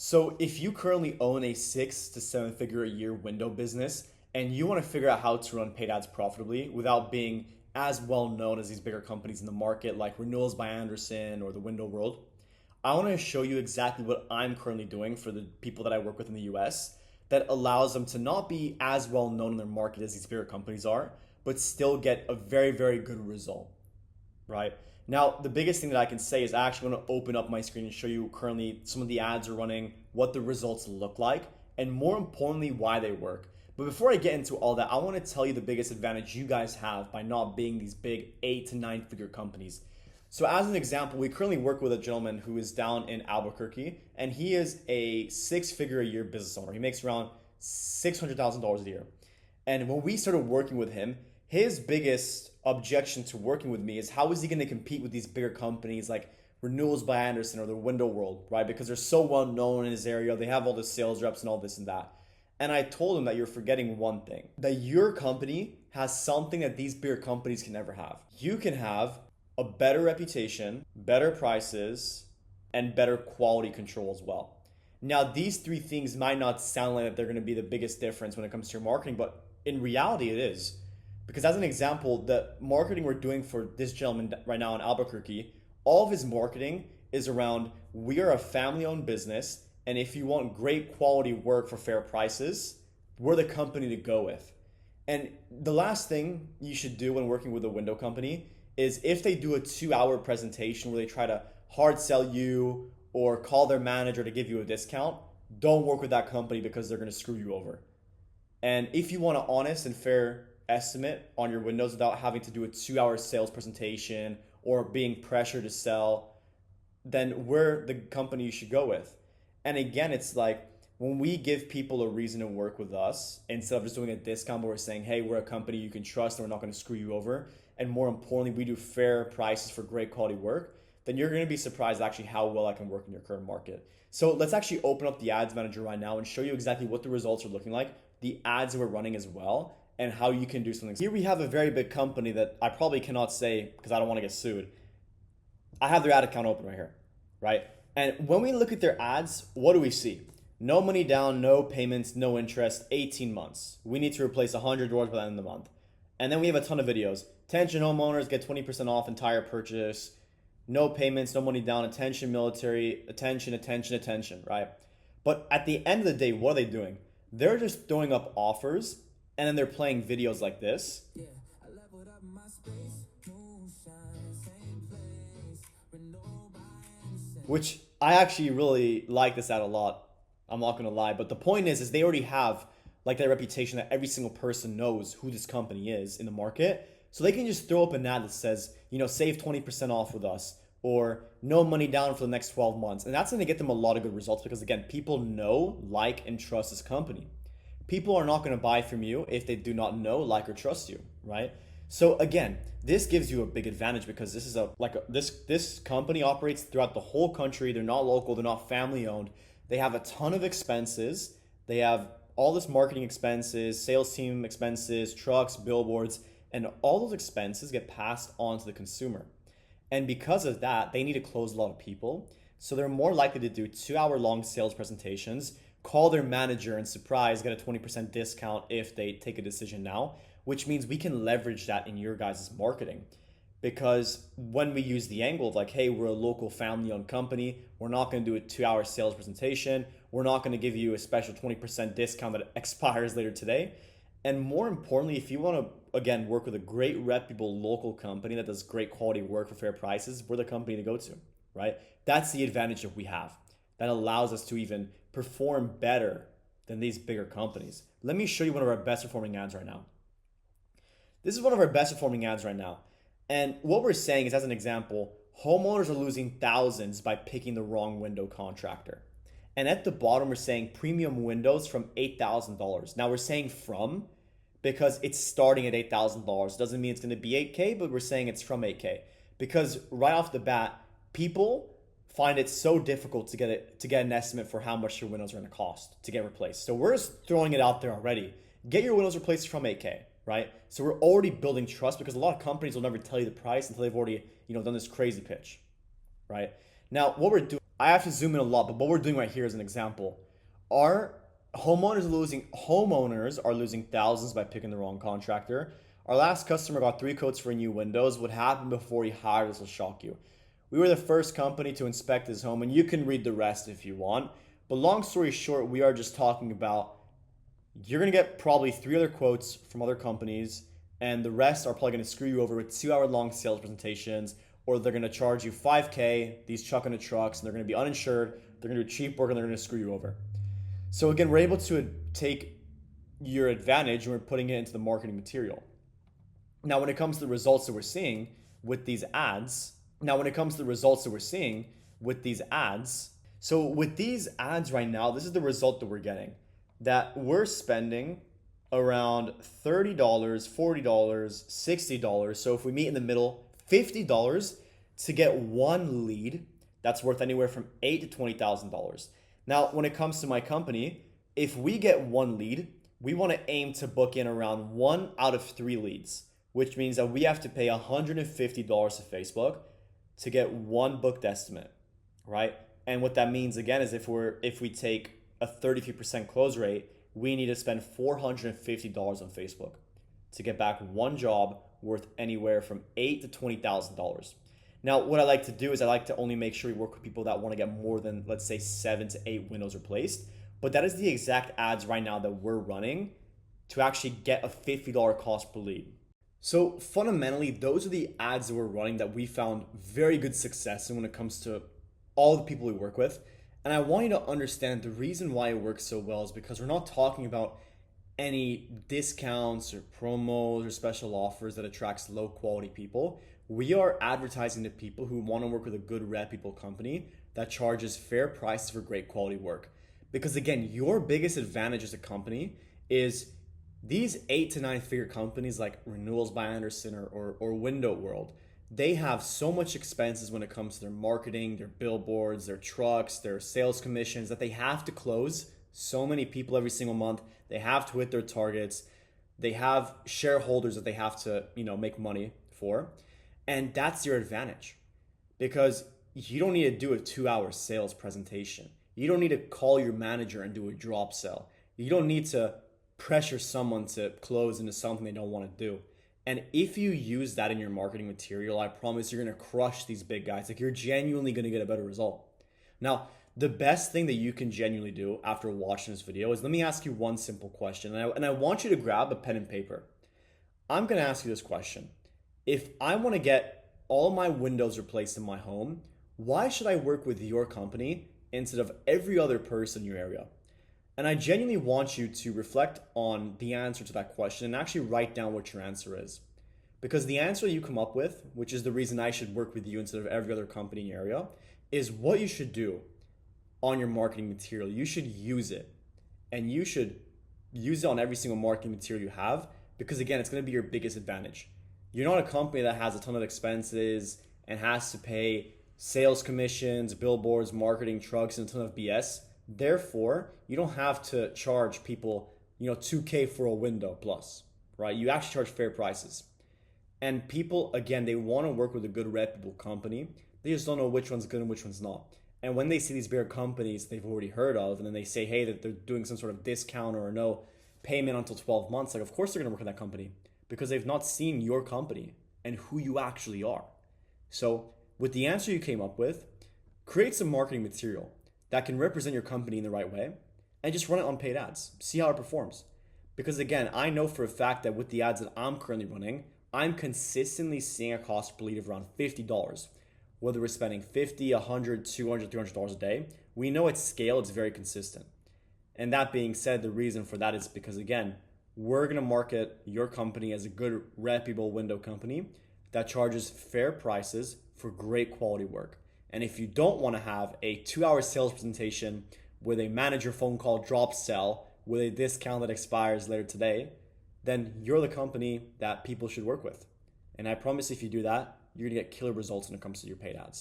So if you currently own a 6 to 7 figure a year window business and you want to figure out how to run paid ads profitably without being as well known as these bigger companies in the market like Renewals by Anderson or the Window World, I want to show you exactly what I'm currently doing for the people that I work with in the US that allows them to not be as well known in their market as these bigger companies are, but still get a very, very good result, right? Now, the biggest thing that I can say is I actually want to open up my screen and show you currently some of the ads are running, what the results look like, and more importantly, why they work. But before I get into all that, I want to tell you the biggest advantage you guys have by not being these big 8 to 9 figure companies. So as an example, we currently work with a gentleman who is down in Albuquerque, and he is a 6 figure a year business owner. He makes around $600,000 a year. And when we started working with him, his biggest objection to working with me is how is he going to compete with these bigger companies like Renewals by Anderson or the Window World, right? Because they're so well known in his area, they have all the sales reps and all this and that. And I told him that you're forgetting one thing, that your company has something that these bigger companies can never have. You can have a better reputation, better prices, and better quality control as well. Now, these three things might not sound like that they're going to be the biggest difference when it comes to your marketing, but in reality, it is. Because as an example, the marketing we're doing for this gentleman right now in Albuquerque, all of his marketing is around we are a family-owned business, and if you want great quality work for fair prices, we're the company to go with. And the last thing you should do when working with a window company is if they do a 2 hour presentation where they try to hard sell you or call their manager to give you a discount, don't work with that company because they're going to screw you over. And if you want an honest and fair estimate on your windows without having to do a 2 hour sales presentation or being pressured to sell, then we're the company you should go with. And again, it's like when we give people a reason to work with us, instead of just doing a discount where we're saying, hey, we're a company you can trust and we're not going to screw you over. And more importantly, we do fair prices for great quality work, then you're going to be surprised actually how well I can work in your current market. So let's actually open up the ads manager right now and show you exactly what the results are looking like, the ads that we're running as well, and how you can do something. Here we have a very big company that I probably cannot say because I don't want to get sued. I have their ad account open right here, right? And when we look at their ads, what do we see? No money down, no payments, no interest, 18 months. We need to replace $100 by the end of the month. And then we have a ton of videos. Attention homeowners, get 20% off entire purchase. No payments, no money down, attention military, attention, attention, attention, right? But at the end of the day, what are they doing? They're just throwing up offers and then they're playing videos like this. Yeah, I leveled up my space, moonshine, same place, which I actually really like this ad a lot. I'm not gonna lie, but the point is they already have like that reputation that every single person knows who this company is in the market. So they can just throw up an ad that says, save 20% off with us or no money down for the next 12 months. And that's going to get them a lot of good results because again, people know, like, and trust this company. People are not going to buy from you if they do not know, like, or trust you, right? So again, this gives you a big advantage because this is this company operates throughout the whole country. They're not local, they're not family owned. They have a ton of expenses. They have all this marketing expenses, sales team expenses, trucks, billboards, and all those expenses get passed on to the consumer. And because of that, they need to close a lot of people. So they're more likely to do 2 hour long sales presentations, call their manager and surprise, get a 20% discount if they take a decision now, which means we can leverage that in your guys' marketing. Because when we use the angle of like, hey, we're a local family-owned company, we're not going to do a 2 hour sales presentation, we're not going to give you a special 20% discount that expires later today. And more importantly, if you want to, again, work with a great reputable local company that does great quality work for fair prices, we're the company to go to, right? That's the advantage that we have. That allows us to even perform better than these bigger companies. Let me show you one of our best performing ads right now. This is one of our best performing ads right now. And what we're saying is, as an example, homeowners are losing thousands by picking the wrong window contractor. And at the bottom, we're saying premium windows from $8,000. Now we're saying from because it's starting at $8,000. Doesn't mean it's going to be 8K, but we're saying it's from 8K. Because right off the bat, people find it so difficult to get an estimate for how much your windows are going to cost to get replaced. So we're just throwing it out there already. Get your windows replaced from 8K, right? So we're already building trust because a lot of companies will never tell you the price until they've already, done this crazy pitch, right? Now, what we're doing, I have to zoom in a lot, but what we're doing right here is an example. Our homeowners are losing thousands by picking the wrong contractor. Our last customer got 3 quotes for new windows. What happened before he hired us will shock you. We were the first company to inspect his home, and you can read the rest if you want. But long story short, we are just talking about you're going to get probably 3 other quotes from other companies, and the rest are probably going to screw you over with 2 hour long sales presentations, or they're going to charge you 5K, these chuck into trucks, and they're going to be uninsured, they're going to do cheap work, and they're going to screw you over. So again, we're able to take your advantage and we're putting it into the marketing material. Now, when it comes to the results that we're seeing with these ads, so with these ads right now, this is the result that we're getting. That we're spending around $30, $40, $60. So if we meet in the middle, $50 to get one lead, that's worth anywhere from $8,000 to $20,000. Now, when it comes to my company, if we get one lead, we want to aim to book in around 1 out of 3 leads, which means that we have to pay $150 to Facebook to get one booked estimate, right? And what that means again is if we take a 33% close rate, we need to spend $450 on Facebook to get back one job worth anywhere from $8,000 to $20,000. Now, what I like to do is I like to only make sure we work with people that want to get more than, let's say, 7 to 8 windows replaced. But that is the exact ads right now that we're running to actually get a $50 cost per lead. So fundamentally, those are the ads that we're running that we found very good success in when it comes to all the people we work with. And I want you to understand the reason why it works so well is because we're not talking about any discounts or promos or special offers that attracts low quality people. We are advertising to people who want to work with a good reputable company that charges fair prices for great quality work. Because again, your biggest advantage as a company is these 8 to 9 figure companies like Renewals by Andersen or Window World. They have so much expenses when it comes to their marketing, their billboards, their trucks, their sales commissions that they have to close so many people every single month. They have to hit their targets. They have shareholders that they have to, make money for. And that's your advantage because you don't need to do a 2 hour sales presentation. You don't need to call your manager and do a drop sell. You don't need to pressure someone to close into something they don't want to do. And if you use that in your marketing material, I promise you're going to crush these big guys. Like you're genuinely going to get a better result. Now, the best thing that you can genuinely do after watching this video is let me ask you one simple question. And I want you to grab a pen and paper. I'm going to ask you this question. If I want to get all my windows replaced in my home, why should I work with your company instead of every other person in your area? And I genuinely want you to reflect on the answer to that question and actually write down what your answer is. Because the answer you come up with, which is the reason I should work with you instead of every other company in your area, is what you should do on your marketing material. You should use it. And you should use it on every single marketing material you have because, again, it's going to be your biggest advantage. You're not a company that has a ton of expenses and has to pay sales commissions, billboards, marketing, trucks, and a ton of BS. Therefore, you don't have to charge people, $2K for a window plus, right? You actually charge fair prices. And people, again, they want to work with a good reputable company. They just don't know which one's good and which one's not. And when they see these bigger companies they've already heard of, and then they say, hey, that they're doing some sort of discount or no payment until 12 months, like of course they're going to work with that company because they've not seen your company and who you actually are. So with the answer you came up with, create some marketing material that can represent your company in the right way and just run it on paid ads. See how it performs. Because again, I know for a fact that with the ads that I'm currently running, I'm consistently seeing a cost per lead of around $50. Whether we're spending $50, $100, $200, $300 a day, we know at scale it's very consistent. And that being said, the reason for that is because again, we're gonna market your company as a good reputable window company that charges fair prices for great quality work. And if you don't want to have a 2 hour sales presentation with a manager phone call drop sell with a discount that expires later today, then you're the company that people should work with. And I promise if you do that, you're going to get killer results when it comes to your paid ads.